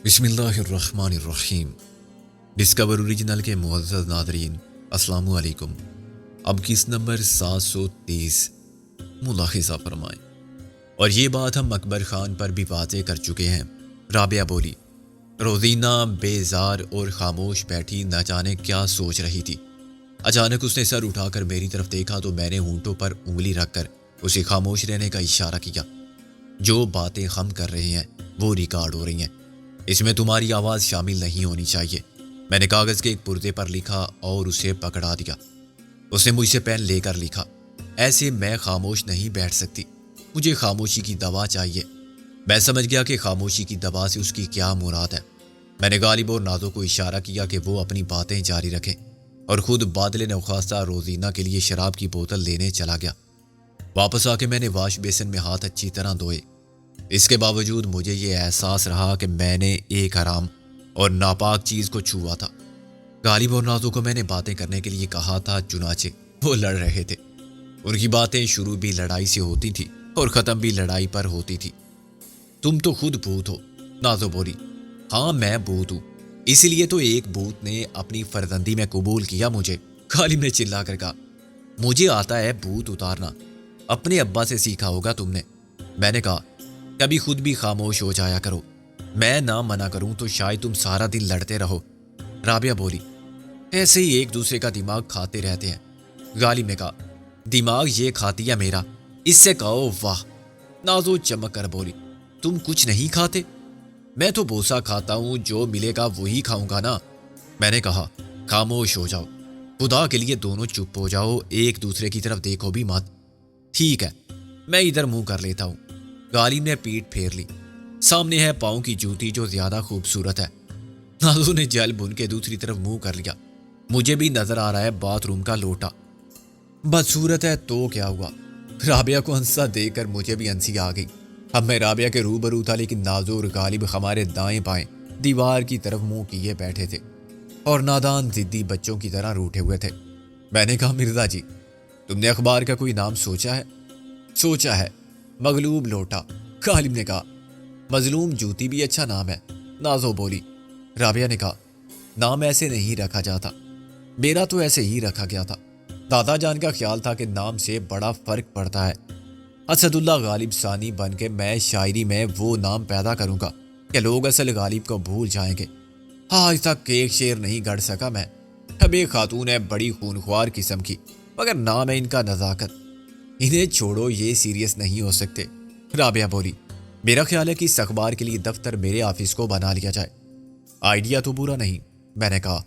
بسم اللہ الرحمن الرحیم۔ ڈسکور اوریجنل کے معزز ناظرین، السلام علیکم۔ اب کس نمبر 730 ملاحظہ فرمائیں۔ اور یہ بات ہم اکبر خان پر بھی واضح کر چکے ہیں۔ رابعہ بولی، روزینہ بیزار اور خاموش بیٹھی نہ جانے کیا سوچ رہی تھی۔ اچانک اس نے سر اٹھا کر میری طرف دیکھا تو میں نے ہونٹوں پر انگلی رکھ کر اسے خاموش رہنے کا اشارہ کیا۔ جو باتیں ہم کر رہے ہیں وہ ریکارڈ ہو رہی ہیں، اس میں تمہاری آواز شامل نہیں ہونی چاہیے۔ میں نے کاغذ کے ایک پردے پر لکھا اور اسے پکڑا دیا۔ اس نے مجھ سے پین لے کر لکھا، ایسے میں خاموش نہیں بیٹھ سکتی، مجھے خاموشی کی دوا چاہیے۔ میں سمجھ گیا کہ خاموشی کی دوا سے اس کی کیا مراد ہے۔ میں نے غالب اور نازو کو اشارہ کیا کہ وہ اپنی باتیں جاری رکھیں اور خود بادل نوخاستہ روزینہ کے لیے شراب کی بوتل لینے چلا گیا۔ واپس آ کے میں نے واش بیسن میں ہاتھ اچھی طرح دھوئے۔ اس کے باوجود مجھے یہ احساس رہا کہ میں نے ایک حرام اور ناپاک چیز کو چھوا تھا۔ غالب اور نازو کو میں نے باتیں کرنے کے لیے کہا تھا، چنانچہ وہ لڑ رہے تھے۔ ان کی باتیں شروع بھی لڑائی سے ہوتی تھی اور ختم بھی لڑائی پر ہوتی تھی۔ تم تو خود بھوت ہو، نازو بولی۔ ہاں میں بھوت ہوں، اس لیے تو ایک بھوت نے اپنی فرزندی میں قبول کیا مجھے۔ غالب نے چلا کر کہا، مجھے آتا ہے بھوت اتارنا، اپنے ابا سے سیکھا ہوگا تم نے۔ میں نے کہا، کبھی خود بھی خاموش ہو جایا کرو، میں نہ منع کروں تو شاید تم سارا دن لڑتے رہو۔ رابعہ بولی، ایسے ہی ایک دوسرے کا دماغ کھاتے رہتے ہیں۔ غالب نے کہا، دماغ یہ کھاتی ہے میرا، اس سے کہو واہ۔ نازو چمک کر بولی، تم کچھ نہیں کھاتے؟ میں تو بوسا کھاتا ہوں، جو ملے گا وہی کھاؤں گا نا۔ میں نے کہا، خاموش ہو جاؤ، خدا کے لیے دونوں چپ ہو جاؤ، ایک دوسرے کی طرف دیکھو بھی مت۔ ٹھیک ہے، میں ادھر منہ کر لیتا ہوں۔ غالب نے پیٹ پھیر لی۔ سامنے ہے پاؤں کی جوتی جو زیادہ خوبصورت ہے۔ نازو نے جل بن کے دوسری طرف منہ کر لیا۔ مجھے بھی نظر آ رہا ہے باتھ روم کا لوٹا۔ بدصورت ہے تو کیا ہوا؟ رابعہ کو ہنسا دیکھ کر مجھے بھی ہنسی آ گئی۔ اب میں رابعہ کے روبرو تھا، لیکن نازو اور غالب ہمارے دائیں بائیں دیوار کی طرف منہ کیے بیٹھے تھے اور نادان ضدی بچوں کی طرح روٹھے ہوئے تھے۔ میں نے کہا، مرزا جی، تم نے اخبار کا کوئی نام سوچا ہے؟ سوچا ہے، مغلوب لوٹا۔ غالب نے کہا، مظلوم جوتی بھی اچھا نام ہے۔ نازو بولی۔ رابعہ نے کہا، نام ایسے نہیں رکھا جاتا، میرا تو ایسے ہی رکھا گیا تھا۔ دادا جان کا خیال تھا کہ نام سے بڑا فرق پڑتا ہے۔ اسد اللہ غالب ثانی بن کے میں شاعری میں وہ نام پیدا کروں گا کہ لوگ اصل غالب کو بھول جائیں گے۔ آج تک ایک شعر نہیں گڑھ سکا میں۔ اب ایک خاتون ہے بڑی خونخوار قسم کی، مگر نام ہے ان کا نزاکت۔ انہیں چھوڑو، یہ سیریس نہیں ہو سکتے۔ رابعہ بولی، میرا خیال ہے کہ اس اخبار کے لیے دفتر میرے آفس کو بنا لیا جائے۔ آئیڈیا تو برا نہیں، میں نے کہا۔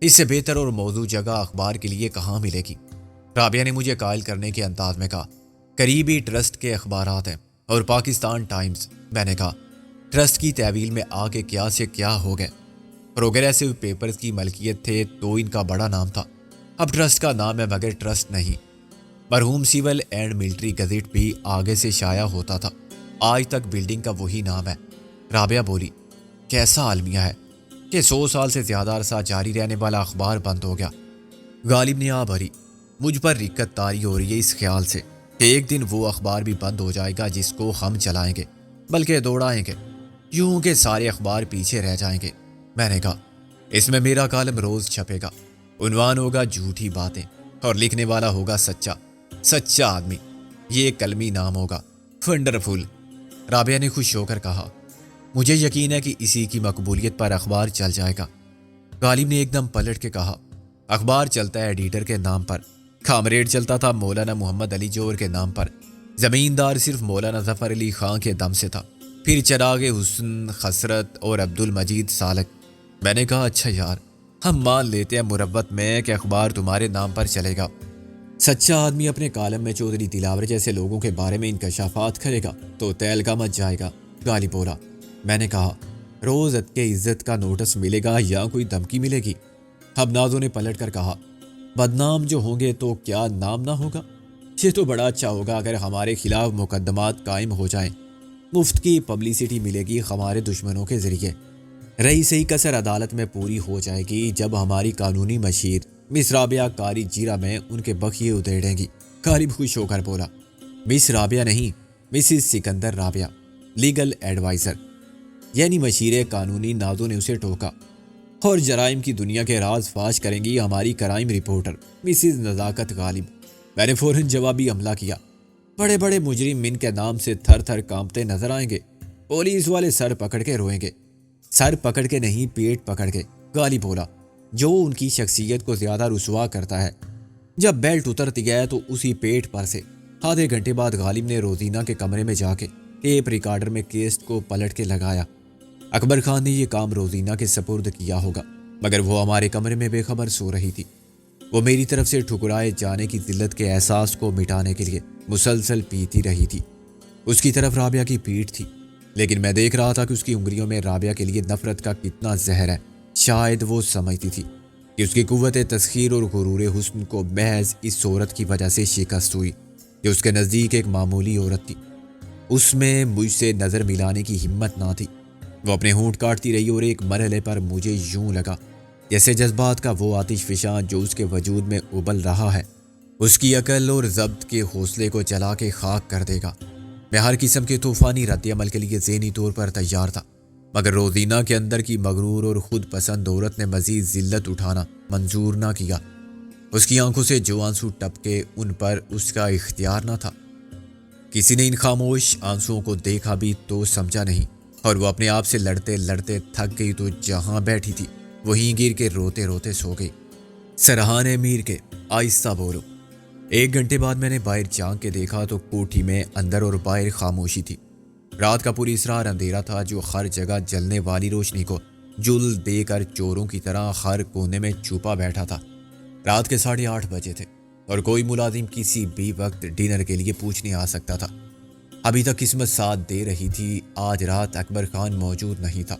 اس سے بہتر اور موزوں جگہ اخبار کے لیے کہاں ملے گی؟ رابعہ نے مجھے قائل کرنے کے انداز میں کہا، قریبی ٹرسٹ کے اخبارات ہیں اور پاکستان ٹائمز۔ میں نے کہا، ٹرسٹ کی تحویل میں آ کے کیا سے کیا ہو گئے؟ پروگریسو پیپرز کی ملکیت تھے تو ان کا بڑا نام تھا، اب ٹرسٹ کا نام ہے مگر ٹرسٹ نہیں۔ مرحوم سول اینڈ ملٹری گزٹ بھی آگے سے شائع ہوتا تھا، آج تک بلڈنگ کا وہی نام ہے۔ رابعہ بولی، کیسا عالمیہ ہے کہ 100 سال سے زیادہ عرصہ جاری رہنے والا اخبار بند ہو گیا۔ غالب نے آ بھری، مجھ پر رکت طاری ہو رہی ہے اس خیال سے کہ ایک دن وہ اخبار بھی بند ہو جائے گا جس کو ہم چلائیں گے، بلکہ دوڑائیں گے، یوں کہ سارے اخبار پیچھے رہ جائیں گے۔ میں نے کہا، اس میں میرا کالم روز چھپے گا، عنوان ہوگا جھوٹی باتیں اور لکھنے والا ہوگا سچا آدمی۔ یہ ایک کلمی نام ہوگا، ونڈرفل۔ رابعہ نے خوش ہو کر کہا، مجھے یقین ہے کہ اسی کی مقبولیت پر اخبار چل جائے گا۔ غالب نے ایک دم پلٹ کے کہا، اخبار چلتا ہے ایڈیٹر کے نام پر، کامریڈ چلتا تھا مولانا محمد علی جوہر کے نام پر، زمیندار صرف مولانا ظفر علی خان کے دم سے تھا، پھر چراغ حسن خسرت اور عبد المجید سالک۔ میں نے کہا، اچھا یار، ہم مان لیتے ہیں مروت میں کہ اخبار تمہارے نام پر چلے گا۔ سچا آدمی اپنے کالم میں چودھری دلاور جیسے لوگوں کے بارے میں انکشافات کرے گا تو تہلکہ مچ جائے گا۔ غالب بولا۔ میں نے کہا، روز کے عزت کا نوٹس ملے گا یا کوئی دھمکی ملے گی؟ اب نازو نے پلٹ کر کہا، بدنام جو ہوں گے تو کیا نام نہ ہوگا؟ یہ تو بڑا اچھا ہوگا اگر ہمارے خلاف مقدمات قائم ہو جائیں، مفت کی پبلسٹی ملے گی ہمارے دشمنوں کے ذریعے۔ رہی صحیح کسر عدالت میں پوری ہو جائے گی جب ہماری قانونی مشیر مس رابعہ کاری جیرا میں ان کے بخیے ادھیڑیں گی۔ غالب خوش ہو کر بولا، مس رابعہ نہیں، Mrs Sikandar Rabia, legal adviser. یعنی مشیر قانونی نازو نے اسے ٹوکا۔ اور جرائم کی دنیا کے راز فاش کریں گی ہماری کرائم رپورٹر مسز نزاکت غالب۔ میں نے فوراً جوابی حملہ کیا۔ بڑے بڑے مجرم ان کے نام سے تھر تھر کانپتے نظر آئیں گے۔ پولیس والے سر پکڑ کے روئیں گے۔ سر پکڑ کے نہیں، پیٹ پکڑ کے، غالب بولا، جو ان کی شخصیت کو زیادہ رسوا کرتا ہے۔ جب بیلٹ اترتی گیا تو اسی پیٹ پر سے۔ آدھے گھنٹے بعد غالب نے روزینہ کے کمرے میں جا کے ٹیپ ریکارڈر میں کیسٹ کو پلٹ کے لگایا۔ اکبر خان نے یہ کام روزینہ کے سپرد کیا ہوگا، مگر وہ ہمارے کمرے میں بے خبر سو رہی تھی۔ وہ میری طرف سے ٹھکرائے جانے کی ذلت کے احساس کو مٹانے کے لیے مسلسل پیتی رہی تھی۔ اس کی طرف رابعہ کی پیٹھ تھی، لیکن میں دیکھ رہا تھا کہ اس کی انگلیوں میں رابعہ کے لیے نفرت کا کتنا زہر ہے۔ شاید وہ سمجھتی تھی کہ اس کی قوت تسخیر اور غرور حسن کو محض اس عورت کی وجہ سے شکست ہوئی، جو اس کے نزدیک ایک معمولی عورت تھی۔ اس میں مجھ سے نظر ملانے کی ہمت نہ تھی۔ وہ اپنے ہونٹ کاٹتی رہی اور ایک مرحلے پر مجھے یوں لگا جیسے جذبات کا وہ آتش فشاں جو اس کے وجود میں ابل رہا ہے اس کی عقل اور ضبط کے حوصلے کو جلا کے خاک کر دے گا۔ میں ہر قسم کے طوفانی رد عمل کے لیے ذہنی طور پر تیار تھا، مگر روزینہ کے اندر کی مغرور اور خود پسند عورت نے مزید ذلت اٹھانا منظور نہ کیا۔ اس کی آنکھوں سے جو آنسو ٹپکے ان پر اس کا اختیار نہ تھا۔ کسی نے ان خاموش آنسوؤں کو دیکھا بھی تو سمجھا نہیں، اور وہ اپنے آپ سے لڑتے لڑتے تھک گئی تو جہاں بیٹھی تھی وہیں گر کے روتے روتے سو گئی۔ سرحان میر کے آہستہ بولو۔ 1 گھنٹے بعد میں نے باہر جھانک کے دیکھا تو کوٹھی میں اندر اور باہر خاموشی تھی۔ رات کا پوری اسرار اندھیرا تھا جو ہر جگہ جلنے والی روشنی کو جل دے کر چوروں کی طرح ہر کونے میں چھپا بیٹھا تھا۔ رات کے 8:30 بجے تھے اور کوئی ملازم کسی بھی وقت ڈنر کے لیے پوچھنے آ سکتا تھا۔ ابھی تک قسمت ساتھ دے رہی تھی، آج رات اکبر خان موجود نہیں تھا۔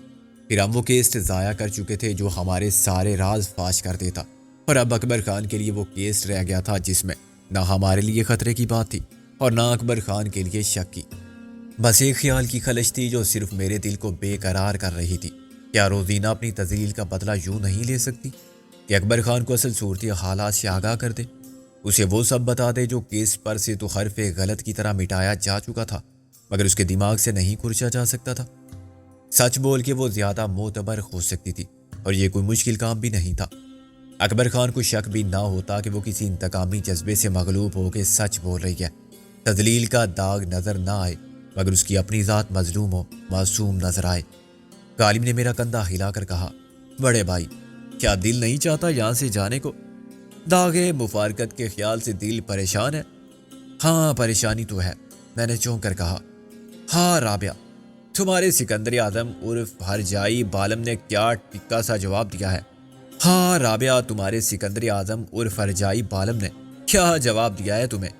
پھر ہم وہ کیسٹ ضائع کر چکے تھے جو ہمارے سارے راز فاش کر دیتا، اور اب اکبر خان کے لیے وہ کیسٹ رہ گیا تھا جس میں نہ ہمارے لیے خطرے کی بات تھی اور نہ اکبر خان کے لیے شک کی۔ بس ایک خیال کی خلش تھی جو صرف میرے دل کو بے قرار کر رہی تھی۔ کیا روزینہ اپنی تذلیل کا بدلہ یوں نہیں لے سکتی کہ اکبر خان کو اصل صورتی حالات سے آگاہ کر دے، اسے وہ سب بتا دے جو کیس پر سے تو حرف غلط کی طرح مٹایا جا چکا تھا مگر اس کے دماغ سے نہیں کھرچا جا سکتا تھا۔ سچ بول کے وہ زیادہ معتبر ہو سکتی تھی اور یہ کوئی مشکل کام بھی نہیں تھا۔ اکبر خان کو شک بھی نہ ہوتا کہ وہ کسی انتقامی جذبے سے مغلوب ہو کے سچ بول رہی ہے۔ تذلیل کا داغ نظر نہ آئے مگر اس کی اپنی ذات مظلوم ہو، معصوم نظر آئے۔ غالب نے میرا کندھا ہلا کر کہا، بڑے بھائی کیا دل نہیں چاہتا یہاں سے جانے کو؟ داغ مفارقت کے خیال سے دل پریشان ہے؟ ہاں پریشانی تو ہے، میں نے چونک کر کہا۔ ہاں رابعہ، تمہارے سکندر اعظم عرف ہرجائی بالم نے کیا ٹکا سا جواب دیا ہے؟ ہاں رابعہ، تمہارے سکندر اعظم عرف ہرجائی بالم نے کیا جواب دیا ہے تمہیں؟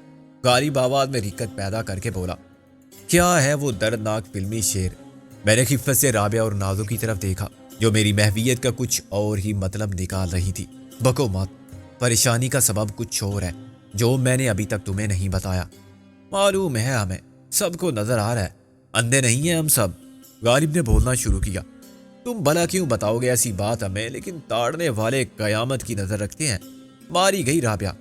غالب آواز میں رکت پیدا کر کے بولا۔ کیا ہے وہ دردناک فلمی شعر؟ میں نے خفت سے رابعہ اور نازو کی طرف دیکھا جو میری محویت کا کچھ اور ہی مطلب نکال رہی تھی۔ بکو مت، پریشانی کا سبب کچھ اور ہے جو میں نے ابھی تک تمہیں نہیں بتایا۔ معلوم ہے ہمیں، سب کو نظر آ رہا ہے، اندھے نہیں ہیں ہم سب۔ غالب نے بولنا شروع کیا۔ تم بھلا کیوں بتاؤ گے ایسی بات ہمیں، لیکن تاڑنے والے قیامت کی نظر رکھتے ہیں۔ ماری گئی رابعہ،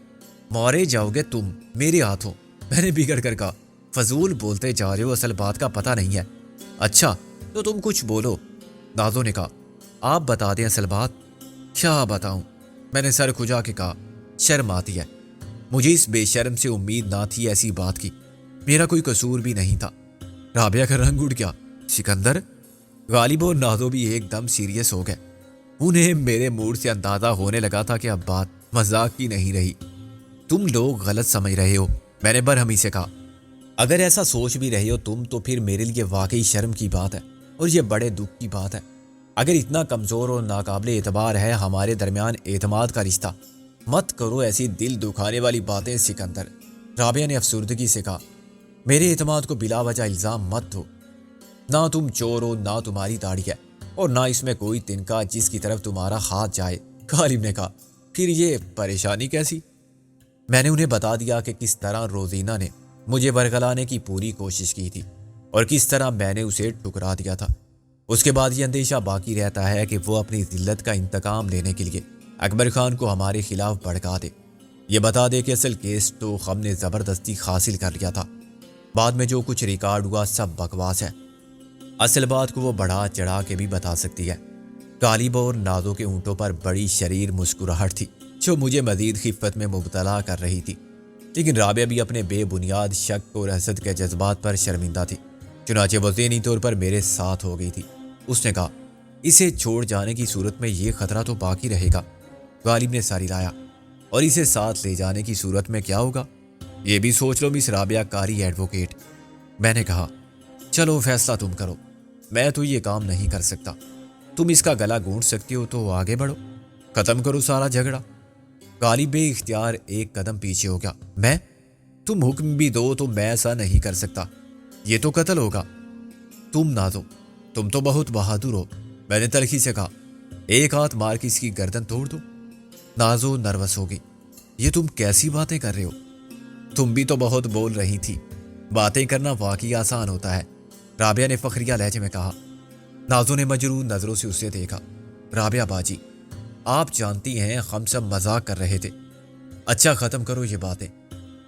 مارے جاؤ گے تم میرے ہاتھوں، میں نے بگڑ کر کہا۔ فضول بولتے جا رہے ہو، اصل بات کا پتہ نہیں ہے۔ اچھا تو تم کچھ بولو، نازو نے کہا۔ آپ بتا دیں اصل بات۔ کیا بتاؤں؟ میں نے سر کھجا کے کہا۔ شرم آتی ہے، مجھے اس بے شرم سے امید نہ تھی ایسی بات کی، میرا کوئی قصور بھی نہیں تھا۔ رابعہ کا رنگ اڑ گیا۔ سکندر؟ غالب اور نازو بھی ایک دم سیریس ہو گئے۔ انہیں میرے موڈ سے اندازہ ہونے لگا تھا کہ اب بات مذاق کی نہیں رہی۔ تم لوگ غلط سمجھ رہے ہو، میں نے برہمی سے کہا۔ اگر ایسا سوچ بھی رہے ہو تم تو پھر میرے لیے واقعی شرم کی بات ہے اور یہ بڑے دکھ کی بات ہے۔ اگر اتنا کمزور اور ناقابل اعتبار ہے ہمارے درمیان اعتماد کا رشتہ، مت کرو ایسی دل دکھانے والی باتیں سکندر، رابعہ نے افسردگی سے کہا۔ میرے اعتماد کو بلا وجہ الزام مت دو، نہ تم چور ہو نہ تمہاری داڑھی ہے اور نہ اس میں کوئی تنکا جس کی طرف تمہارا ہاتھ جائے۔ غالب نے کہا، پھر یہ پریشانی کیسی؟ میں نے انہیں بتا دیا کہ کس طرح روزینہ نے مجھے ورگلانے کی پوری کوشش کی تھی اور کس طرح میں نے اسے ٹکرا دیا تھا۔ اس کے بعد یہ اندیشہ باقی رہتا ہے کہ وہ اپنی ذلت کا انتقام لینے کے لیے اکبر خان کو ہمارے خلاف بھڑکا دے، یہ بتا دے کہ اصل کیس تو ہم نے زبردستی حاصل کر لیا تھا، بعد میں جو کچھ ریکارڈ ہوا سب بکواس ہے۔ اصل بات کو وہ بڑھا چڑھا کے بھی بتا سکتی ہے۔ غالب اور نازو کے اونٹوں پر بڑی شریر مسکراہٹ تھی جو مجھے مزید خفت میں مبتلا کر رہی تھی، لیکن رابعہ بھی اپنے بے بنیاد شک اور حسد کے جذبات پر شرمندہ تھی، چنانچہ وہ ذہنی طور پر میرے ساتھ ہو گئی تھی۔ اس نے کہا، اسے چھوڑ جانے کی صورت میں یہ خطرہ تو باقی رہے گا۔ غالب نے ساری لایا، اور اسے ساتھ لے جانے کی صورت میں کیا ہوگا؟ یہ بھی سوچ لو مس رابعہ قاری ایڈوکیٹ۔ میں نے کہا، چلو فیصلہ تم کرو، میں تو یہ کام نہیں کر سکتا۔ تم اس کا گلا گھونٹ سکتی ہو تو آگے بڑھو، ختم کرو سارا جھگڑا۔ غالب بے اختیار ایک قدم پیچھے ہو گیا۔ میں؟ تم حکم بھی دو تو میں ایسا نہیں کر سکتا، یہ تو قتل ہوگا۔ تم نازو، تم تو بہت بہادر ہو، میں نے تلخی سے کہا۔ ایک ہاتھ مار کے اس کی گردن توڑ دو۔ نازو نروس ہو گئی۔ یہ تم کیسی باتیں کر رہے ہو؟ تم بھی تو بہت بول رہی تھی، باتیں کرنا واقعی آسان ہوتا ہے، رابعہ نے فخریہ لہجے میں کہا۔ نازو نے مجروح نظروں سے اسے دیکھا۔ رابعہ باجی، آپ جانتی ہیں ہم سب مذاق کر رہے تھے۔ اچھا ختم کرو یہ باتیں،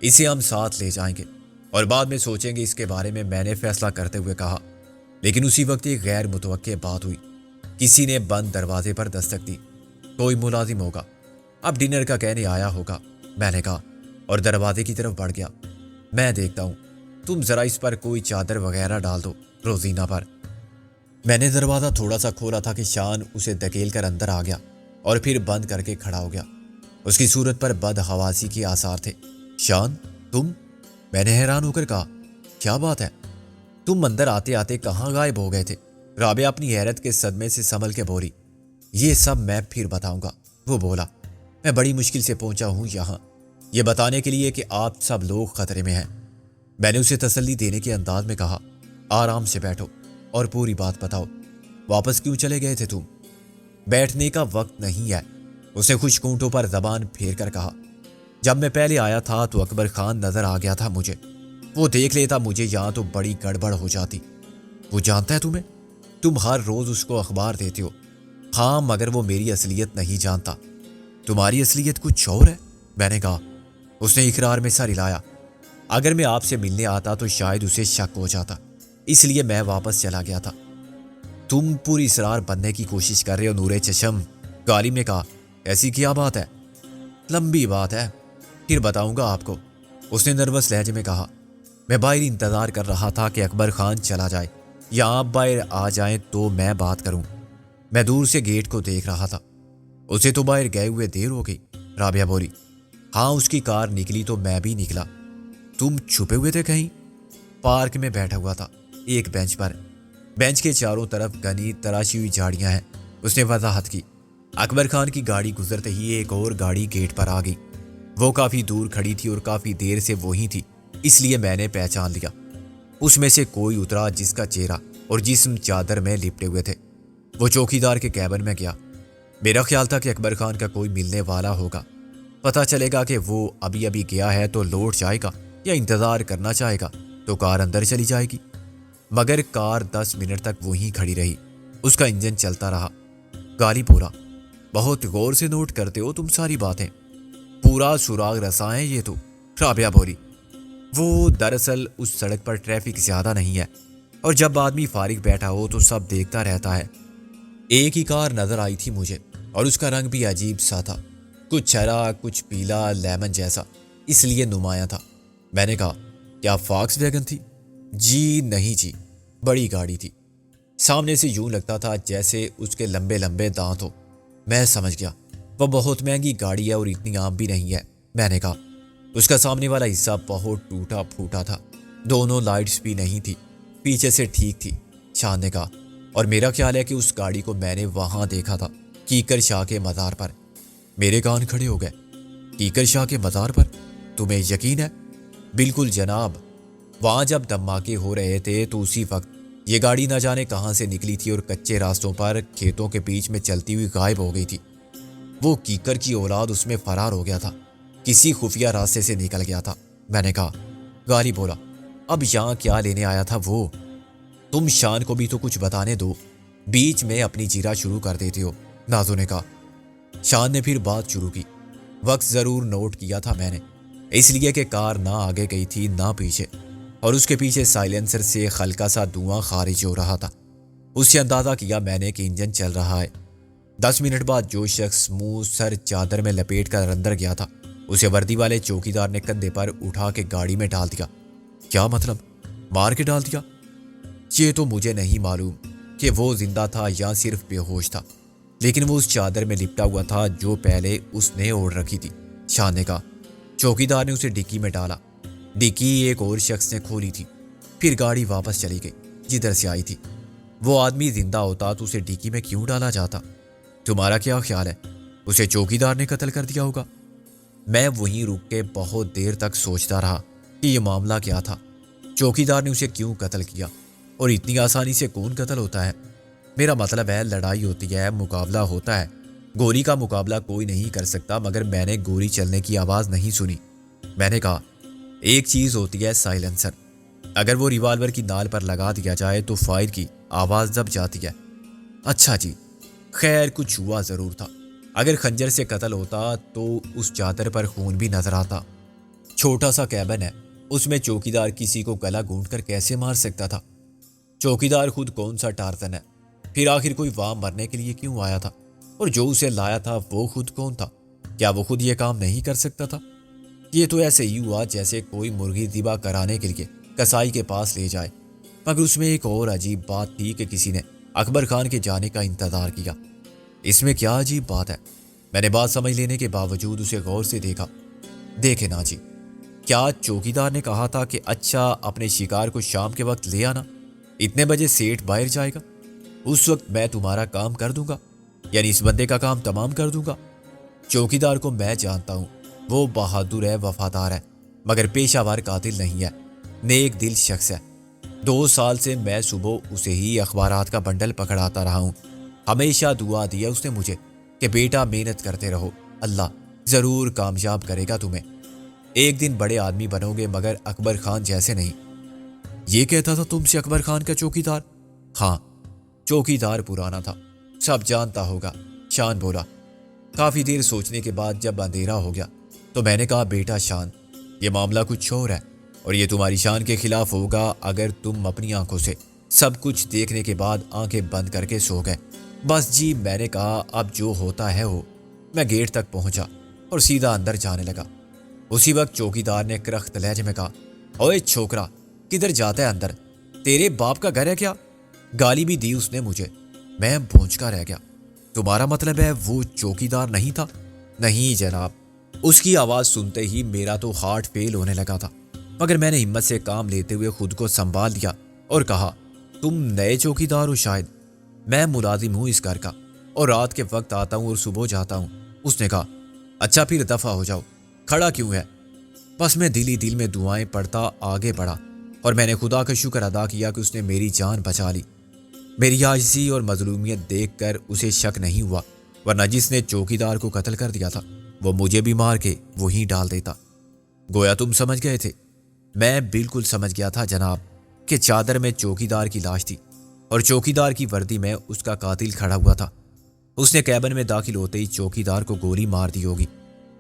اسے ہم ساتھ لے جائیں گے اور بعد میں سوچیں گے اس کے بارے میں نے فیصلہ کرتے ہوئے کہا۔ لیکن اسی وقت ایک غیر متوقع بات ہوئی۔ کسی نے بند دروازے پر دستک دی۔ کوئی ملازم ہوگا، اب ڈنر کا کہنے آیا ہوگا، میں نے کہا، اور دروازے کی طرف بڑھ گیا۔ میں دیکھتا ہوں، تم ذرا اس پر کوئی چادر وغیرہ ڈال دو، روزینہ پر۔ میں نے دروازہ تھوڑا سا کھولا تھا کہ شان اسے دھکیل کر اندر آ گیا اور پھر بند کر کے کھڑا ہو گیا۔ اس کی صورت پر بدحواسی کے آثار تھے۔ شان، تم؟ میں نے حیران ہو کر کہا، کیا بات ہے؟ تم اندر آتے آتے کہاں غائب ہو گئے تھے؟ رابعہ اپنی حیرت کے صدمے سے سنبھل کے بولی۔ یہ سب میں پھر بتاؤں گا، وہ بولا۔ میں بڑی مشکل سے پہنچا ہوں یہاں، یہ بتانے کے لیے کہ آپ سب لوگ خطرے میں ہیں۔ میں نے اسے تسلی دینے کے انداز میں کہا، آرام سے بیٹھو اور پوری بات بتاؤ، واپس کیوں چلے گئے تھے تم؟ بیٹھنے کا وقت نہیں ہے، اسے خشک ہونٹوں پر زبان پھیر کر کہا۔ جب میں پہلے آیا تھا تو اکبر خان نظر آ گیا تھا مجھے، وہ دیکھ لیتا مجھے یہاں تو بڑی گڑبڑ ہو جاتی۔ وہ جانتا ہے تمہیں؟ تم ہر روز اس کو اخبار دیتے ہو۔ ہاں، مگر وہ میری اصلیت نہیں جانتا۔ تمہاری اصلیت کچھ اور ہے؟ میں نے کہا۔ اس نے اقرار میں سر ہلایا۔ اگر میں آپ سے ملنے آتا تو شاید اسے شک ہو جاتا، اس لیے میں واپس چلا گیا تھا۔ تم پوری اسرار بننے کی کوشش کر رہے ہو نورے چشم، غالب نے کہا۔ ایسی کیا بات ہے؟ لمبی بات ہے، پھر بتاؤں گا آپ کو، اس نے نروس لہجے میں کہا۔ میں باہر انتظار کر رہا تھا کہ اکبر خان چلا جائے یا آپ باہر آ جائیں تو میں بات کروں۔ میں دور سے گیٹ کو دیکھ رہا تھا۔ اسے تو باہر گئے ہوئے دیر ہو گئی، رابعہ بولی۔ ہاں، اس کی کار نکلی تو میں بھی نکلا۔ تم چھپے ہوئے تھے کہیں؟ پارک میں بیٹھا ہوا تھا، ایک بینچ پر۔ بینچ کے چاروں طرف گھنی تراشی ہوئی جھاڑیاں ہیں، اس نے وضاحت کی۔ اکبر خان کی گاڑی گزرتے ہی ایک اور گاڑی گیٹ پر آ گئی۔ وہ کافی دور کھڑی تھی اور کافی دیر سے وہیں تھی، اس لیے میں نے پہچان لیا۔ اس میں سے کوئی اترا جس کا چہرہ اور جسم چادر میں لپٹے ہوئے تھے۔ وہ چوکیدار کے کیبن میں گیا۔ میرا خیال تھا کہ اکبر خان کا کوئی ملنے والا ہوگا، پتہ چلے گا کہ وہ ابھی گیا ہے تو لوٹ جائے گا، یا انتظار کرنا چاہے گا تو کار اندر چلی جائے گی۔ مگر کار 10 منٹ تک وہیں کھڑی رہی، اس کا انجن چلتا رہا۔ غالب بولا، بہت غور سے نوٹ کرتے ہو تم ساری باتیں، پورا سراغ رساں ہے یہ تو۔ رابعہ بولی، وہ دراصل اس سڑک پر ٹریفک زیادہ نہیں ہے، اور جب آدمی فارغ بیٹھا ہو تو سب دیکھتا رہتا ہے۔ ایک ہی کار نظر آئی تھی مجھے، اور اس کا رنگ بھی عجیب سا تھا، کچھ ہرا کچھ پیلا لیمن جیسا، اس لیے نمایاں تھا۔ میں نے کہا، کیا فاکس ویگن تھی؟ جی نہیں جی، بڑی گاڑی تھی، سامنے سے یوں لگتا تھا جیسے اس کے لمبے لمبے دانت ہو۔ میں سمجھ گیا، وہ بہت مہنگی گاڑی ہے اور اتنی عام بھی نہیں ہے۔ میں نے کہا، اس کا سامنے والا حصہ بہت ٹوٹا پھوٹا تھا، دونوں لائٹس بھی نہیں تھی، پیچھے سے ٹھیک تھی۔ شان نے کہا، اور میرا خیال ہے کہ اس گاڑی کو میں نے وہاں دیکھا تھا، کیکر شاہ کے مزار پر۔ میرے کان کھڑے ہو گئے۔ کیکر شاہ کے مزار پر؟ تمہیں یقین ہے؟ بالکل جناب، وہاں جب دھماکے ہو رہے تھے تو اسی وقت یہ گاڑی نہ جانے کہاں سے نکلی تھی اور کچے راستوں پر کھیتوں کے بیچ میں چلتی ہوئی غائب ہو گئی تھی۔ وہ کیکر کی اولاد اس میں فرار ہو گیا تھا، کسی خفیہ راستے سے نکل گیا تھا۔ میں نے کہا۔ غالب بولا، اب یہاں کیا لینے آیا تھا وہ؟ تم شان کو بھی تو کچھ بتانے دو، بیچ میں اپنی جیرا شروع کر دیتے ہو، نازو نے کہا۔ شان نے پھر بات شروع کی۔ وقت ضرور نوٹ کیا تھا میں نے، اس لیے کہ کار نہ آگے گئی تھی نہ پیچھے، اور اس کے پیچھے سائلنسر سے ہلکا سا دھواں خارج ہو رہا تھا۔ اس سے اندازہ کیا میں نے کہ انجن چل رہا ہے۔ 10 منٹ بعد جو شخص منہ سر چادر میں لپیٹ کر اندر گیا تھا اسے وردی والے چوکیدار نے کندھے پر اٹھا کے گاڑی میں ڈال دیا۔ کیا مطلب؟ مار کے ڈال دیا؟ یہ تو مجھے نہیں معلوم کہ وہ زندہ تھا یا صرف بے ہوش تھا، لیکن وہ اس چادر میں لپٹا ہوا تھا جو پہلے اس نے اوڑھ رکھی تھی، شان نے کہا۔ چوکیدار نے اسے ڈکی میں ڈالا۔ ڈکی ایک اور شخص نے کھولی تھی، پھر گاڑی واپس چلی گئی جدھر سے آئی تھی۔ وہ آدمی زندہ ہوتا تو اسے ڈکی میں کیوں ڈالا جاتا؟ تمہارا کیا خیال ہے؟ اسے چوکیدار نے قتل کر دیا ہوگا؟ میں وہیں رک کے بہت دیر تک سوچتا رہا کہ یہ معاملہ کیا تھا۔ چوکیدار نے اسے کیوں قتل کیا؟ اور اتنی آسانی سے کون قتل ہوتا ہے؟ میرا مطلب ہے لڑائی ہوتی ہے، مقابلہ ہوتا ہے، گولی کا مقابلہ کوئی نہیں کر سکتا، مگر میں نے گولی چلنے کی آواز نہیں سنی۔ میں نے کہا ایک چیز ہوتی ہے سائلنسر، اگر وہ ریوالور کی نال پر لگا دیا جائے تو فائر کی آواز دب جاتی ہے۔ اچھا جی، خیر کچھ ہوا ضرور تھا۔ اگر خنجر سے قتل ہوتا تو اس چادر پر خون بھی نظر آتا۔ چھوٹا سا کیبن ہے، اس میں چوکیدار کسی کو گلا گھونٹ کر کیسے مار سکتا تھا؟ چوکیدار خود کون سا ٹارزن ہے؟ پھر آخر کوئی وہاں مرنے کے لیے کیوں آیا تھا؟ اور جو اسے لایا تھا وہ خود کون تھا؟ کیا وہ خود یہ کام نہیں کر سکتا تھا؟ یہ تو ایسے ہی ہوا جیسے کوئی مرغی ذبح کرانے کے لیے کسائی کے پاس لے جائے، مگر اس میں ایک اور عجیب بات تھی کہ کسی نے اکبر خان کے جانے کا انتظار کیا۔ اس میں کیا عجیب بات ہے؟ میں نے بات سمجھ لینے کے باوجود اسے غور سے دیکھا۔ دیکھے نا جی، کیا چوکیدار نے کہا تھا کہ اچھا اپنے شکار کو شام کے وقت لے آنا، اتنے بجے سیٹھ باہر جائے گا، اس وقت میں تمہارا کام کر دوں گا، یعنی اس بندے کا کام تمام کر دوں گا؟ چوکیدار کو میں جانتا ہوں، وہ بہادر ہے، وفادار ہے، مگر پیشہ ور قاتل نہیں ہے، نیک دل شخص ہے۔ 2 سال سے میں صبح اسے ہی اخبارات کا بنڈل پکڑاتا رہا ہوں۔ ہمیشہ دعا دی ہے اس نے مجھے کہ بیٹا محنت کرتے رہو، اللہ ضرور کامیاب کرے گا تمہیں، ایک دن بڑے آدمی بنو گے، مگر اکبر خان جیسے نہیں۔ یہ کہتا تھا تم سے اکبر خان کا چوکیدار؟ ہاں، چوکیدار پرانا تھا، سب جانتا ہوگا، شان بولا۔ کافی دیر سوچنے کے بعد جب اندھیرا ہو گیا تو میں نے کہا بیٹا شان، یہ معاملہ کچھ اور ہے اور یہ تمہاری شان کے خلاف ہوگا اگر تم اپنی آنکھوں سے سب کچھ دیکھنے کے بعد آنکھیں بند کر کے سو گئے۔ بس جی، میں نے کہا اب جو ہوتا ہے ہو۔ میں گیٹ تک پہنچا اور سیدھا اندر جانے لگا۔ اسی وقت چوکیدار نے کرخت لہجے میں کہا، اوے چھوکرا، کدھر جاتا ہے اندر؟ تیرے باپ کا گھر ہے کیا؟ گالی بھی دی اس نے مجھے۔ میں بھونچکا رہ گیا۔ تمہارا مطلب ہے وہ چوکیدار نہیں تھا؟ نہیں جناب۔ اس کی آواز سنتے ہی میرا تو ہارٹ فیل ہونے لگا تھا، مگر میں نے ہمت سے کام لیتے ہوئے خود کو سنبھال لیا اور کہا، تم نئے چوکیدار ہو شاید؟ میں ملازم ہوں اس گھر کا اور رات کے وقت آتا ہوں اور صبح جاتا ہوں۔ اس نے کہا، اچھا پھر دفع ہو جاؤ، کھڑا کیوں ہے؟ بس میں دل ہی دل میں دعائیں پڑھتا آگے بڑھا اور میں نے خدا کا شکر ادا کیا کہ اس نے میری جان بچا لی۔ میری عاجزی اور مظلومیت دیکھ کر اسے شک نہیں ہوا، ورنہ جس نے چوکیدار کو قتل کر دیا تھا وہ مجھے بھی مار کے وہیں ڈال دیتا۔ گویا تم سمجھ گئے تھے؟ میں بالکل سمجھ گیا تھا جناب کہ چادر میں چوکیدار کی لاش تھی اور چوکیدار کی وردی میں اس کا قاتل کھڑا ہوا تھا۔ اس نے کیبن میں داخل ہوتے ہی چوکیدار کو گولی مار دی ہوگی۔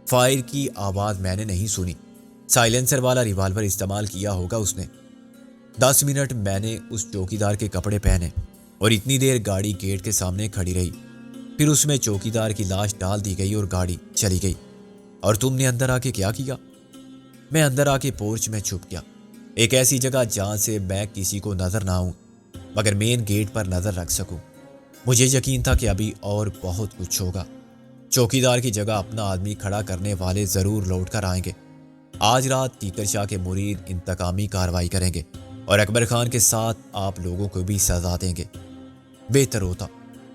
فائر کی آواز میں نے نہیں سنی، سائلنسر والا ریوالور استعمال کیا ہوگا اس نے۔ 10 منٹ میں نے اس چوکیدار کے کپڑے پہنے اور اتنی دیر گاڑی گیٹ کے سامنے کھڑی رہی، پھر اس میں چوکیدار کی لاش ڈال دی گئی اور گاڑی چلی گئی۔ اور تم نے اندر آ کے کیا کیا؟ میں اندر آ کے پورچ میں چھپ گیا، ایک ایسی جگہ جہاں سے میں کسی کو نظر نہ آؤں مگر مین گیٹ پر نظر رکھ سکوں۔ مجھے یقین تھا کہ ابھی اور بہت کچھ ہوگا۔ چوکیدار کی جگہ اپنا آدمی کھڑا کرنے والے ضرور لوٹ کر آئیں گے۔ آج رات کیکر شاہ کے مرید انتقامی کارروائی کریں گے اور اکبر خان کے ساتھ آپ لوگوں کو بھی سزا دیں گے۔ بہتر ہوتا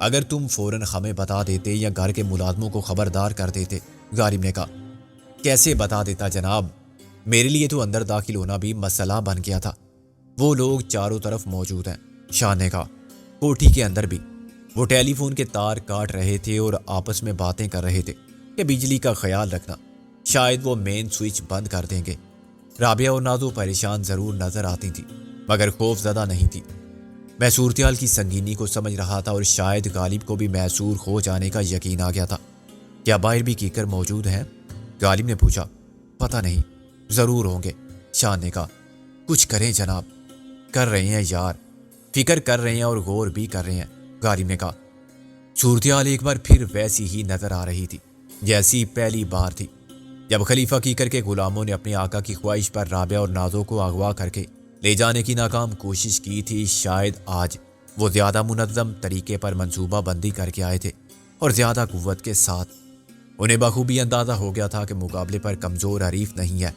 اگر تم فوراً ہمیں بتا دیتے یا گھر کے ملازموں کو خبردار کر دیتے، غالب نے کہا۔ کیسے بتا دیتا جناب؟ میرے لیے تو اندر داخل ہونا بھی مسئلہ بن گیا تھا۔ وہ لوگ چاروں طرف موجود ہیں، شان نے کہا، کوٹھی کے اندر بھی۔ وہ ٹیلی فون کے تار کاٹ رہے تھے اور آپس میں باتیں کر رہے تھے کہ بجلی کا خیال رکھنا، شاید وہ مین سوئچ بند کر دیں گے۔ رابعہ اور نازو پریشان ضرور نظر آتی تھی مگر خوف زدہ نہیں تھی۔ میں صورتحال کی سنگینی کو سمجھ رہا تھا اور شاید غالب کو بھی محصور ہو جانے کا یقین آ گیا تھا۔ کیا باہر بھی کیکر موجود ہیں؟ غالب نے پوچھا۔ پتہ نہیں، ضرور ہوں گے، شان نے کہا۔ کچھ کریں جناب۔ کر رہے ہیں یار، فکر کر رہے ہیں اور غور بھی کر رہے ہیں، غالب نے کہا۔ صورتحال ایک بار پھر ویسی ہی نظر آ رہی تھی جیسی پہلی بار تھی جب خلیفہ کیکر کے غلاموں نے اپنے آقا کی خواہش پر رابعہ اور نازو کو اغوا کر کے لے جانے کی ناکام کوشش کی تھی۔ شاید آج وہ زیادہ منظم طریقے پر منصوبہ بندی کر کے آئے تھے اور زیادہ قوت کے ساتھ۔ انہیں بخوبی اندازہ ہو گیا تھا کہ مقابلے پر کمزور حریف نہیں ہے۔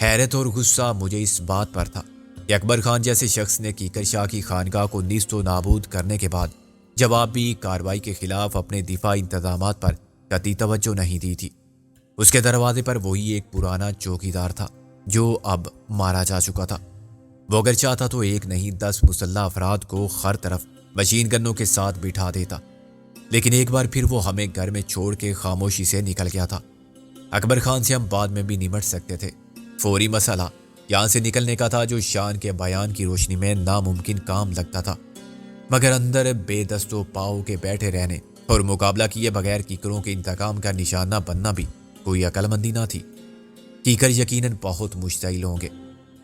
حیرت اور غصہ مجھے اس بات پر تھا کہ اکبر خان جیسے شخص نے کیکر شاہ کی خانقاہ کو نیست و نابود کرنے کے بعد جوابی کارروائی کے خلاف اپنے دفاعی انتظامات پر قطعی توجہ نہیں دی تھی۔ اس کے دروازے پر وہی ایک پرانا چوکیدار تھا جو اب مارا جا چکا تھا۔ وہ اگر چاہتا تو ایک نہیں 10 مسلح افراد کو ہر طرف مشین گنوں کے ساتھ بٹھا دیتا، لیکن ایک بار پھر وہ ہمیں گھر میں چھوڑ کے خاموشی سے نکل گیا تھا۔ اکبر خان سے ہم بعد میں بھی نمٹ سکتے تھے، فوری مسئلہ یہاں سے نکلنے کا تھا جو شان کے بیان کی روشنی میں ناممکن کام لگتا تھا، مگر اندر بے دست و پاؤ کے بیٹھے رہنے اور مقابلہ کیے بغیر کیکروں کے انتقام کا نشانہ بننا بھی کوئی عقل مندی نہ تھی۔ کیکر یقیناً بہت مشتعل ہوں گے۔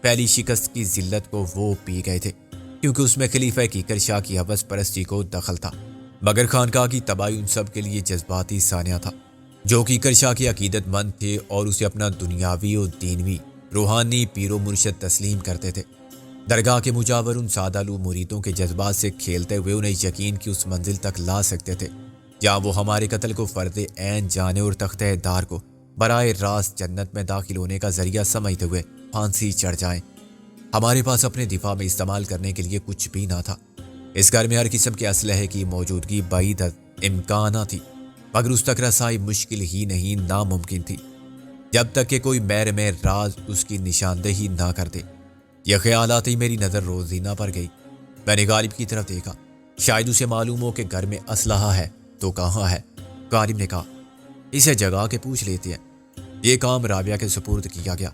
پہلی شکست کی ذلت کو وہ پی گئے تھے کیونکہ اس میں خلیفہ کیکر شاہ کی حوث پرستی کو دخل تھا، مگر خانقاہ کی تباہی ان سب کے لیے جذباتی ثانیہ تھا جو کیکر شاہ کی عقیدت مند تھے اور اسے اپنا دنیاوی و دینوی روحانی پیر و مرشد تسلیم کرتے تھے۔ درگاہ کے مجاور ان سادہ لو مریدوں کے جذبات سے کھیلتے ہوئے انہیں یقین کی اس منزل تک لا سکتے تھے جہاں وہ ہمارے قتل کو فرض عین جانے اور تختہ دار کو براہ راست جنت میں داخل ہونے کا ذریعہ سمجھتے ہوئے پھانسی چڑھ جائیں۔ ہمارے پاس اپنے دفاع میں استعمال کرنے کے لیے کچھ بھی نہ تھا۔ اس گھر میں ہر قسم کے اسلحے کی موجودگی بعید امکان نہ تھی، مگر اس تک رسائی مشکل ہی نہیں ناممکن تھی جب تک کہ کوئی میر میں راز اس کی نشاندہی نہ کر دے۔ یہ خیالات ہی میری نظر روزینہ پر گئی۔ میں نے غالب کی طرف دیکھا، شاید اسے معلوم ہو کہ گھر میں اسلحہ ہے تو کہاں ہے۔ غالب نے کہا، اسے جگا کے پوچھ لیتے ہیں۔ یہ کام رابعہ کے سپرد کیا گیا۔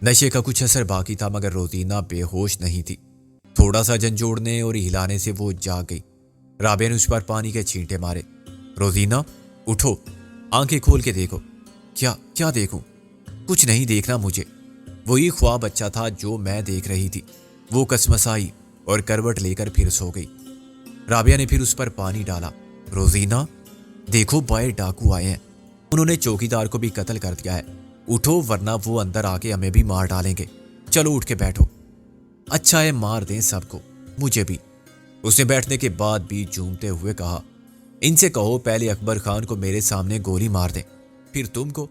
نشے کا کچھ اثر باقی تھا مگر روزینہ بے ہوش نہیں تھی۔ تھوڑا سا جھنجھوڑنے اور ہلانے سے وہ جاگ گئی۔ رابعہ نے اس پر پانی کے چھینٹے مارے۔ روزینہ اٹھو، آنکھیں کھول کے دیکھو۔ کیا دیکھوں؟ کچھ نہیں دیکھنا مجھے۔ وہی خواب اچھا تھا جو میں دیکھ رہی تھی۔ وہ کسمسائی اور کروٹ لے کر پھر سو گئی۔ رابعہ نے پھر اس پر پانی ڈالا۔ روزینہ دیکھو، باہر ڈاکو آئے ہیں، انہوں نے چوکیدار کو بھی قتل کر دیا ہے۔ اٹھو ورنہ وہ اندر آ کے ہمیں بھی مار ڈالیں گے۔ چلو اٹھ کے بیٹھو۔ اچھا ہے، مار دیں سب کو، مجھے بھی۔ اس نے بیٹھنے کے بعد بھی جھومتے ہوئے کہا، ان سے کہو پہلے اکبر خان کو میرے سامنے گولی مار دیں، پھر تم کو۔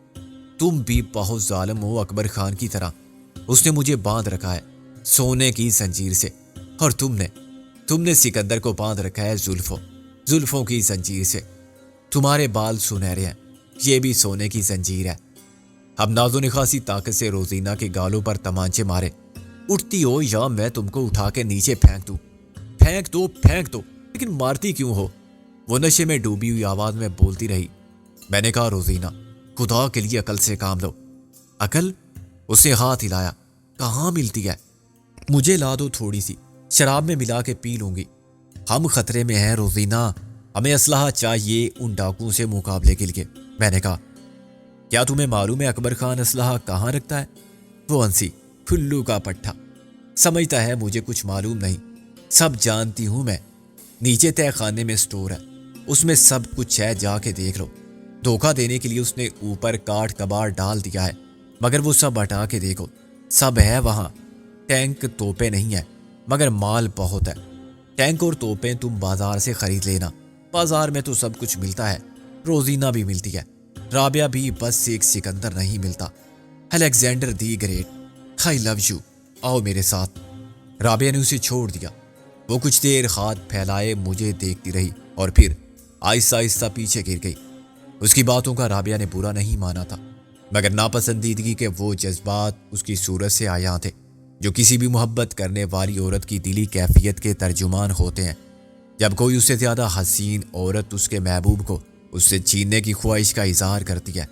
تم بھی بہت ظالم ہو اکبر خان کی طرح۔ اس نے مجھے باندھ رکھا ہے سونے کی زنجیر سے، اور تم نے سکندر کو باندھ رکھا ہے زلفوں کی زنجیر سے۔ تمہارے بال سنہرے ہیں، یہ بھی سونے کی زنجیر ہے۔ اب نازو نے خاصی طاقت سے روزینہ کے گالوں پر تمانچے مارے۔ اٹھتی ہو یا میں تم کو اٹھا کے نیچے پھینک دوں؟ پھینک دو، لیکن مارتی کیوں ہو؟ وہ نشے میں ڈوبی ہوئی آواز میں بولتی رہی۔ میں نے کہا، روزینہ خدا کے لیے عقل سے کام لو۔ عقل؟ اس نے ہاتھ ہلایا۔ کہاں ملتی ہے؟ مجھے لا دو تھوڑی سی، شراب میں ملا کے پی لوں گی۔ ہم خطرے میں ہیں روزینہ، ہمیں اسلحہ چاہیے ان ڈاکوؤں سے مقابلے کے لیے۔ میں نے کہا، کیا تمہیں معلوم ہے اکبر خان اسلحہ کہاں رکھتا ہے؟ وہ ہنسی، پھلو کا پٹھا۔ سمجھتا ہے مجھے کچھ معلوم نہیں، سب جانتی ہوں میں۔ نیچے تہ خانے میں سٹور ہے، اس میں سب کچھ ہے، جا کے دیکھ لو۔ دھوکہ دینے کے لیے اس نے اوپر کاٹ کباڑ ڈال دیا ہے، مگر وہ سب ہٹا کے دیکھو، سب ہے وہاں۔ ٹینک توپیں نہیں ہے مگر مال بہت ہے۔ ٹینک اور توپیں تم بازار سے خرید لینا، بازار میں تو سب کچھ ملتا ہے، روزینہ بھی ملتی ہے، رابعہ بھی، بس ایک سکندر نہیں ملتا، Alexander the great. I love you, آؤ میرے ساتھ۔ رابعہ نے اسے چھوڑ دیا۔ وہ کچھ دیر ہاتھ پھیلائے مجھے دیکھتی رہی اور پھر آہستہ آہستہ پیچھے گر گئی۔ اس کی باتوں کا رابعہ نے برا نہیں مانا تھا، مگر ناپسندیدگی کے وہ جذبات اس کی صورت سے عیاں تھے جو کسی بھی محبت کرنے والی عورت کی دلی کیفیت کے ترجمان ہوتے ہیں۔ جب کوئی اس سے زیادہ حسین عورت اس کے محبوب کو اس سے چھیننے کی خواہش کا اظہار کرتی ہے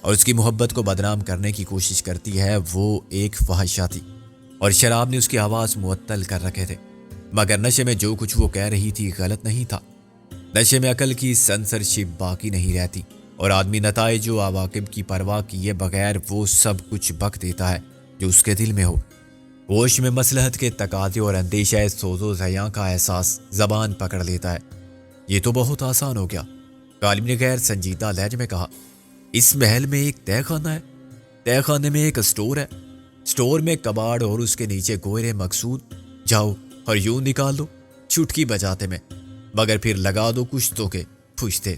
اور اس کی محبت کو بدنام کرنے کی کوشش کرتی ہے، وہ ایک فحاشہ تھی، اور شراب نے اس کی آواز معطل کر رکھے تھے۔ مگر نشے میں جو کچھ وہ کہہ رہی تھی غلط نہیں تھا۔ نشے میں عقل کی سنسرشپ باقی نہیں رہتی اور آدمی نتائج و عواقب کی پرواہ کیے بغیر وہ سب کچھ بک دیتا ہے جو اس کے دل میں ہو۔ ہوش میں مصلحت کے تقاضے اور اندیشہ سوز و ضیاں کا احساس زبان پکڑ لیتا ہے۔ یہ تو بہت آسان ہو گیا، غالب نے غیر سنجیدہ لہجے میں کہا۔ اس محل میں ایک تہہ خانہ ہے، تہہ خانے میں ایک اسٹور ہے، اسٹور میں کباڑ اور اس کے نیچے گوہر مقصود، جاؤ اور یوں نکال دو چٹکی بجاتے میں، مگر پھر لگا دو کشتوں کے پھشتے۔